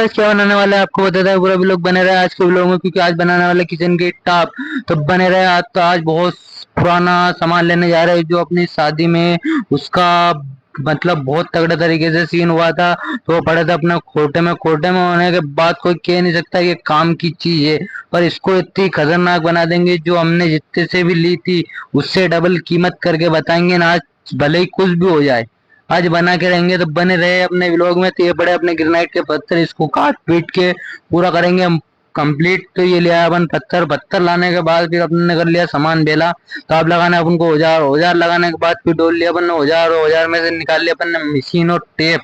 आज क्या बनाने वाला है आपको बताता है, पूरा व्लॉग बने रहे आज के व्लॉग में, क्योंकि आज बनाने वाला किचन की टॉप। तो बने रहे आज। तो आज बहुत पुराना सामान लेने जा रहे हैं जो अपनी शादी में उसका मतलब बहुत तगड़े तरीके से सीन हुआ था। तो वो पड़े थे अपने खोटे में होने के बाद कोई कह नहीं सकता ये काम की चीज है। पर इसको इतनी खतरनाक बना देंगे जो हमने जितने से भी ली थी उससे डबल कीमत करके बताएंगे ना आज, भले ही कुछ भी हो जाए। आज बना के रहेंगे। तो बने रहे अपने व्लॉग में। तो ये पड़े अपने ग्रेनाइट के पत्थर, इसको काट पीट के पूरा करेंगे हम कंप्लीट। तो ये लिया अपन पत्थर, पत्थर लाने के बाद फिर अपन ने कर लिया सामान बेला। तो अब लगाना है अपन को औजार, औजार लगाने के बाद फिर डोल लिया अपन ने औजार, और औजार में से निकाल लिया अपन ने मशीन और टेप।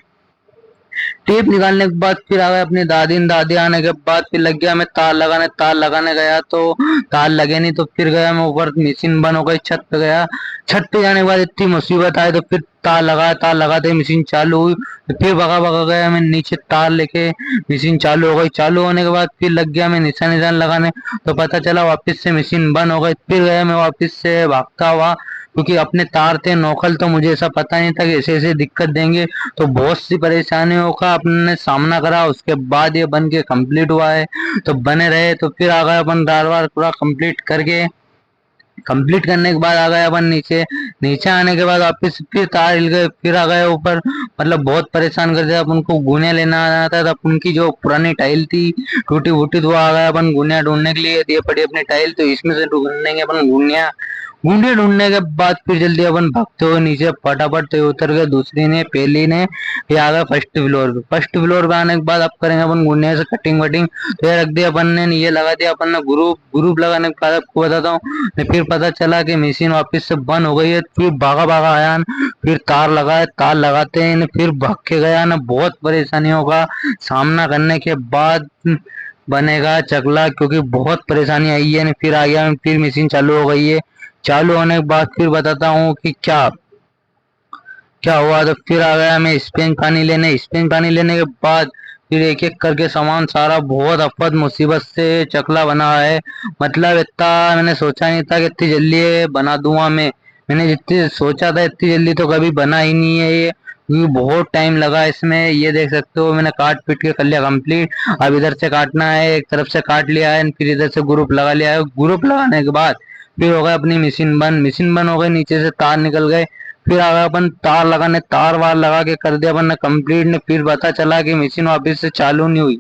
टेप निकालने के बाद फिर आ गए अपनी दादी, दादी आने के बाद फिर लग गया मैं तार लगाने। तार लगाने गया तो तार लगे नहीं, तो फिर गया मैं ऊपर, मशीन बंद हो गई, छत पे गया। छत पे जाने के बाद इतनी मुसीबत आई तो फिर तार लगाया, तार लगाते ही मशीन चालू हुई। तो फिर भगा भगा गया मैं नीचे तार लेके, मशीन चालू हो गई। चालू होने के बाद फिर लग गया मैं निशान निशान लगाने। तो पता चला वापस से मशीन बंद हो गई। फिर गया मैं वापस से भागता हुआ, क्योंकि अपने तार थे नौखल, तो मुझे ऐसा पता नहीं था कि ऐसे ऐसे दिक्कत देंगे। तो बहुत सी परेशानियों का अपने सामना करा, उसके बाद ये बन के कंप्लीट हुआ है। तो बने रहे। तो फिर आ गए अपन दार वार पूरा कंप्लीट करके, कंप्लीट करने के बाद आ गए अपन नीचे। नीचे आने के बाद वापिस फिर तार हिल गए, फिर आ गए ऊपर। मतलब बहुत परेशान कर दिया अपन को। गुनिया लेना आना था, तब उनकी जो पुरानी टाइल थी टूटी फूटी, तो आ गए अपन गुनिया ढूंढने के लिए। दिए पड़ी अपनी टाइल, तो इसमें से ढूंढेंगे अपन गुनिया। गुंडे ढूंढने के बाद फिर जल्दी अपन भागते हुए नीचे फटाफट तो उतर गए। दूसरी ने, पहली ने, फिर आ गए फर्स्ट फ्लोर पे। फर्स्ट फ्लोर पे आने के बाद अब करेंगे अपन गुंडे से कटिंग वटिंग। तो ये रख दिया अपन ने, ये लगा दिया अपन ने ग्रुप। ग्रुप लगाने के बाद आपको बताता हूँ, फिर पता चला कि मशीन वापस से बंद हो गई है। फिर भागा भागा आया न, फिर तार लगाए, तार लगाते हैं फिर भाग के गया ना। बहुत परेशानियों का सामना करने के बाद बनेगा चकला, क्योंकि बहुत परेशानी आई है। फिर आ गया, फिर मशीन चालू हो गई है। चालू होने के बाद फिर बताता हूँ कि क्या क्या हुआ। तो फिर आ गया मैं स्पेन पानी लेने। स्पेन पानी लेने के बाद फिर एक एक करके सामान सारा बहुत आफत मुसीबत से चकला बना है। मतलब इतना मैंने सोचा नहीं था कि इतनी जल्दी ये बना दूंगा मैं। मैंने जितनी सोचा था इतनी जल्दी तो कभी बना ही नहीं है ये, क्योंकि बहुत टाइम लगा इसमें। ये देख सकते हो मैंने काट पीट के कर लिया कंप्लीट। अब इधर से काटना है, एक तरफ से काट लिया है, फिर इधर से ग्रुप लगा लिया है। ग्रुप लगाने के बाद फिर हो गया अपनी मशीन बंद। मशीन बंद हो गई, नीचे से तार निकल गए। फिर आ गया अपन तार लगाने, तार वार लगा के कर दिया अपन ने कंप्लीट ने। फिर पता चला कि मशीन वापस से चालू नहीं हुई।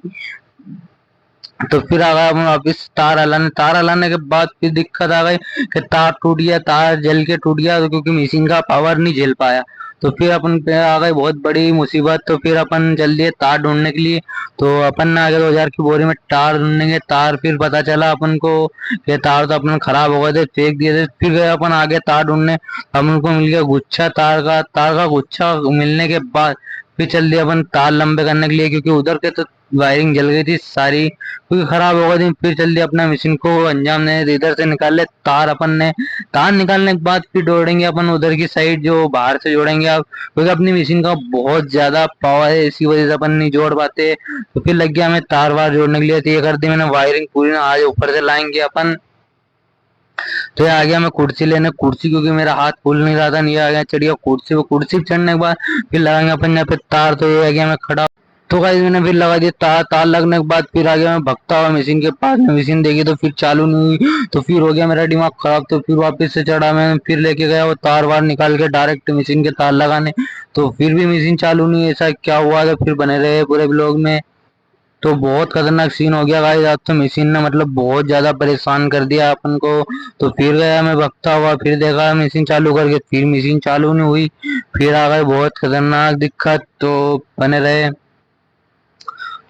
तो फिर आ गया अपन वापस तार हलाने। तार हलाने के बाद फिर दिक्कत आ गई कि तार टूट गया, तार जल के टूट गया, तो क्योंकि मशीन का पावर नहीं झेल पाया। तो फिर अपन पे आ गई बहुत बड़ी मुसीबत। तो फिर अपन चल दिए तार ढूंढने के लिए। तो अपन ने आगे 2000 की बोरी में तार ढूंढेंगे तार। फिर पता चला अपन को ये तार तो अपन खराब हो गए थे, फेंक दिए थे। फिर गए अपन आगे तार ढूंढने। अपन को मिल गया गुच्छा तार का। तार का गुच्छा मिलने के बाद फिर चल दिया अपन तार लंबे करने के लिए, क्योंकि उधर के तो वायरिंग जल गई थी सारी, क्योंकि खराब हो गई थी। फिर जल्दी अपना मशीन को अंजाम देने। तो इधर से निकाल ले तार अपन ने। तार निकालने के बाद फिर जोड़ेंगे अपन उधर की साइड, जो बाहर से जोड़ेंगे अब, क्योंकि अपनी मशीन का बहुत ज्यादा पावर है, इसी वजह से अपन नहीं जोड़ पाते। तो फिर लग गया हमें तार वार जोड़ने के लिए। तो ये कर दी मैंने वायरिंग पूरी ना, आज ऊपर से लाएंगे अपन। तो ये आ गया मैं कुर्सी लेने। कुर्सी क्योंकि मेरा हाथ खुल नहीं रहा था, नहीं आ गया चढ़ गया कुर्सी पे। कुर्सी पे चढ़ने के बाद फिर लगाएंगे अपन यहाँ पे तार। तो ये आ गया मैं खड़ा। तो गाइस मैंने फिर लगा दिया तार। तार लगने के बाद फिर आ गया मैं भगता हुआ मशीन के पास में। मशीन देखी तो फिर चालू नहीं हुई। तो फिर हो गया मेरा दिमाग खराब। तो फिर वापस से चढ़ा मैं, फिर लेके गया वो तार वार निकाल के डायरेक्ट मशीन के तार लगाने। तो फिर भी मशीन चालू नहीं हुई। ऐसा क्या हुआ? तो फिर बने रहे पूरे ब्लॉग में। तो बहुत खतरनाक सीन हो गया गाइस आज तो। मशीन ने मतलब बहुत ज्यादा परेशान कर दिया अपन को। तो फिर गया मैं भगता हुआ, फिर देखा मशीन चालू करके, फिर मशीन चालू नहीं हुई। फिर आ गई बहुत खतरनाक दिक्कत। तो बने रहे।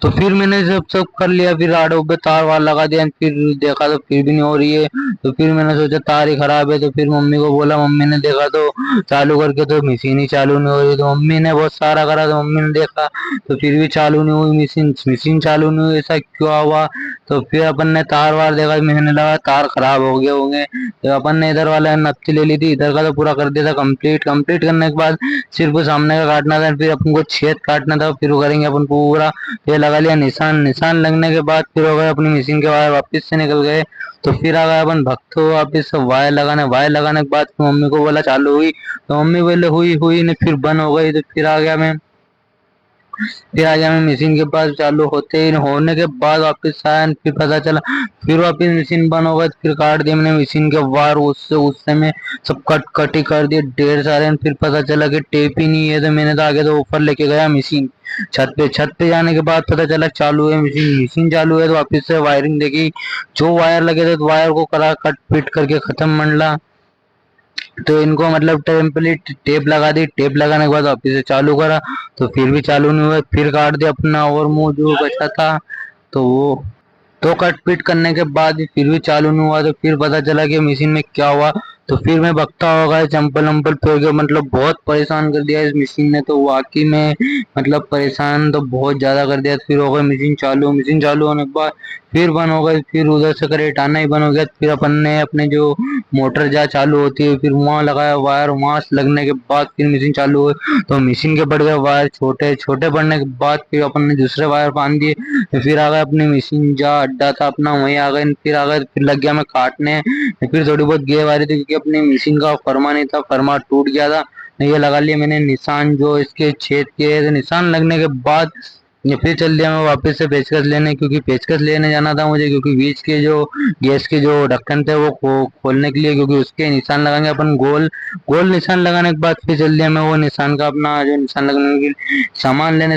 तो फिर मैंने जब सब कर लिया, फिर राडो पे तार वार लगा दिया। फिर देखा तो फिर भी नहीं हो रही है। तो फिर मैंने सोचा तार ही खराब है। तो फिर मम्मी को बोला, मम्मी ने देखा तो चालू करके तो मशीन ही चालू नहीं हो रही। तो मम्मी ने बहुत सारा करा, तो मम्मी ने देखा तो फिर भी चालू नहीं हुई मशीन। मशीन चालू नहीं हुई, ऐसा क्यों हुआ? तो फिर अपन ने तार वार देखा, मैंने लगा तार खराब हो गए होंगे। तो अपन ने इधर वाला नपची ले ली थी, इधर का तो पूरा कर दिया था कंप्लीट। कंप्लीट करने के बाद सिर्फ सामने का काटना था, फिर अपन को छेद काटना था। फिर वो करेंगे अपन पूरा। ये लगा लिया निशान। निशान लगने के बाद फिर हो गए अपनी मशीन के वायर वापस से निकल गए। तो फिर आ गए अपन भक्त हो वापस से वायर लगाने। वायर लगाने के बाद मम्मी को बोला चालू हुई, तो मम्मी बोले हुई हुई ने, फिर बंद हो गई। तो फिर आ गया मैं फिर आ गया मैं मशीन के पास, चालू होते ही होने के बाद वापस आया, फिर पता चला फिर वापस मशीन बंद हो गई। फिर काट दिया मैंने मशीन के वायर, उससे उससे में सब कट कट ही कर दिए ढेर सारे। फिर पता चला कि टेप ही नहीं है, तो मैंने तो आगे तो ऊपर लेके गया मशीन छत पे जाने के बाद पता चला चालू है मशीन। मशीन चालू है तो वापस से वायरिंग देखी, जो वायर लगे थे तो वायर को करा कट पिट करके खत्म मंडला। तो इनको मतलब टेम्पलेट टेप लगा दी, टेप लगाने के बाद वापिस से चालू करा तो फिर भी चालू नहीं हुआ। फिर काट दिया अपना और मुंह जो बचा था, तो वो तो कट पिट करने के बाद भी फिर भी चालू नहीं हुआ। तो फिर पता चला कि मशीन में क्या हुआ। तो फिर मैं बकता होगा चंपल वंपल फेंक के, मतलब बहुत परेशान कर दिया इस मशीन ने, तो वाकई में मतलब परेशान तो बहुत ज्यादा कर दिया। फिर हो गई मशीन चालू, मशीन चालू होने के बाद फिर बंद हो गई। फिर उधर से करेंट आना ही बंद हो गया। फिर अपन ने अपने जो मोटर जहाँ चालू होती है फिर वहां लगाया वायर, वहां लगने के बाद फिर मशीन चालू हुई। तो मशीन के बढ़ गए वायर, छोटे छोटे बढ़ने के बाद फिर अपन ने दूसरे वायर बांध दिए। फिर आ गए अपनी मशीन जहाँ अड्डा था अपना वहीं आ गए। फिर आ गए, फिर लग गया मैं काटने। फिर थोड़ी बहुत गेयर आ रही थी क्योंकि अपनी मशीन का फरमा नहीं था, फरमा टूट गया था। ये लगा लिया मैंने निशान जो इसके छेद के, तो निशान लगने के बाद ये फिर चल दिया मैं वापस से पेचकस लेने, क्योंकि पेचकस लेने जाना था मुझे, क्योंकि बीच के जो गैस के जो ढक्कन थे वो खोलने के लिए, क्योंकि उसके निशान लगाएंगे अपन गोल गोल निशान लगाने के बाद फिर चल दिया मैं वो निशान का अपना जो निशान लगाने के लिए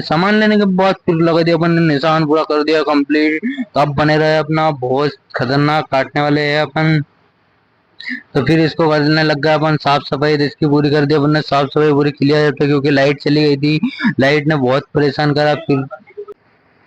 सामान लेने के बाद फिर लगा दिया अपन ने निशान पूरा कर दिया कंप्लीट। तो अब बने रहे अपना बहुत खतरनाक काटने वाले है अपन। तो फिर इसको करने लग गया अपन साफ सफाई, तो इसकी पूरी कर दी अपन ने साफ सफाई पूरी क्लियर पे, क्योंकि लाइट चली गई थी, लाइट ने बहुत परेशान करा। फिर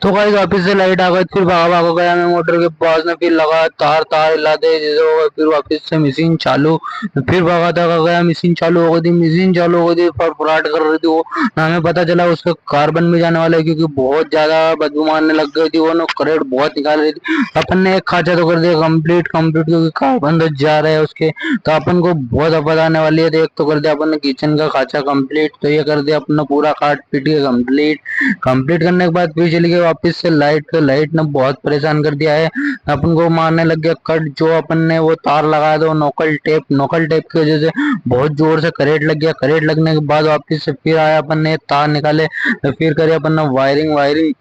तो गाइस वापस से लाइट आ गई, फिर भागा भागा गया मैं मोटर के पास में, फिर लगा तार तार हिला दे जैसे हो गया। फिर वापस से मशीन चालू, फिर भागा भागा गया, मशीन चालू हो गई थी, मशीन चालू हो गई थी, फड़फड़ाहट कर रही थी वो ना, हमें पता चला उसका कार्बन में जाने वाला है, क्योंकि बहुत ज्यादा बदबू मारने लग गई थी वो ना, करंट बहुत निकाल रही थी। अपन ने एक खाचा तो कर दिया कंप्लीट कंप्लीट, क्योंकि कार्बन तो जा रहे हैं उसके, तो अपन को बहुत आफत आने वाली है। तो एक तो कर दिया अपन ने किचन का खाचा कंप्लीट, तो ये कर दिया अपना पूरा काट पीट के कंप्लीट। कंप्लीट करने के बाद फिर चली गई वापस से लाइट, तो लाइट ने बहुत परेशान कर दिया है, अपन को मारने लग गया कट। जो अपन ने वो तार लगाया था नोकल टेप की वजह से बहुत जोर से करंट लग गया। करंट लगने के बाद वापस से फिर आया अपन ने तार निकाले, तो फिर करी अपन ने वायरिंग वायरिंग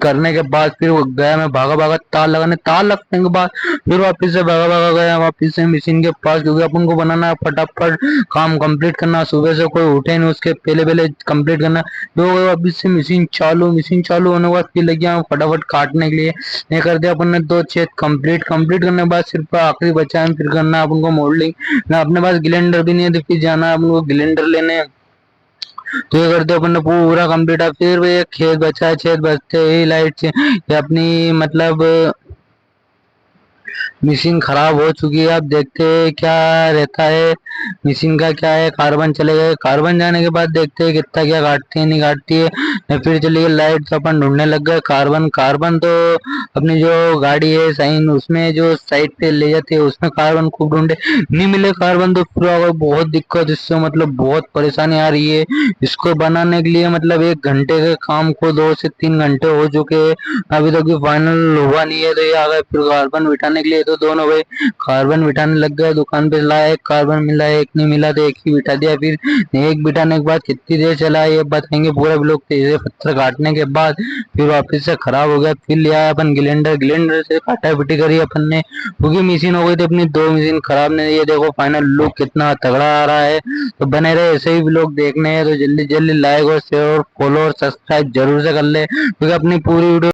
करने के बाद फिर वो गया मैं भागा भागा तार लगाने, तार लगने के बाद फिर वापस से भागा भागा गया वापस से मशीन के पास, क्योंकि अपन को बनाना है फटाफट काम कंप्लीट करना, सुबह से कोई उठे नहीं उसके पहले पहले कंप्लीट करना। तो वापस से मशीन चालू होने के बाद फिर लग गया फटाफट काटने के लिए। ये कर दिया अपन ने दो छेद कंप्लीट करने के बाद सिर्फ आखिरी बचा है, फिर करना है अपन को मोल्डिंग ना, अपने पास ग्राइंडर भी नहीं है, तो फिर जाना है अपन को ग्राइंडर लेने। तो ये करते अपन ने पूरा कंप्लीट है। फिर भी एक खेत बचा है, छेद बचते ही लाइट से ये अपनी मतलब मशीन खराब हो चुकी है। अब देखते हैं क्या रहता है मशीन का, क्या है कार्बन चले गए, कार्बन जाने के बाद देखते हैं कितना क्या काटती है नहीं काटती है। फिर चली गई लाइट, तो अपन ढूंढने लग गए कार्बन। कार्बन तो अपनी जो गाड़ी है साइन उसमें जो साइड पे ले जाती है उसमें कार्बन खूब ढूंढे, नहीं मिले कार्बन। तो फिर अगर बहुत दिक्कत, इससे मतलब बहुत परेशानी आ रही है इसको बनाने के लिए, मतलब 1 घंटे के काम को 2 से 3 घंटे हो चुके हैं, अभी तक भी फाइनल हुआ नहीं है। तो ये आ गए फिर कार्बन बिठाने के लिए, तो दोनों भाई कार्बन बिठाने लग गए। दुकान पे लाया, एक कार्बन मिला, एक नहीं मिला, तो एक ही बिठा दिया। फिर एक बिठाने के बाद कितनी देर चला ये बताएंगे पूरा लोग, तेजे पत्थर काटने के बाद फिर वापस से खराब हो गया। फिर लिया अपन ग्लेंडर से काटा पिटी करी अपन ने, क्योंकि मशीन हो गई थी अपनी दो मशीन खराब ने। ये देखो फाइनल लुक कितना तगड़ा आ रहा है। तो बने रहे ऐसे ही लोग देखने हैं, तो जल्दी जल्दी लाइक और शेयर और फॉलो और सब्सक्राइब जरूर से कर ले, क्योंकि अपनी पूरी वीडियो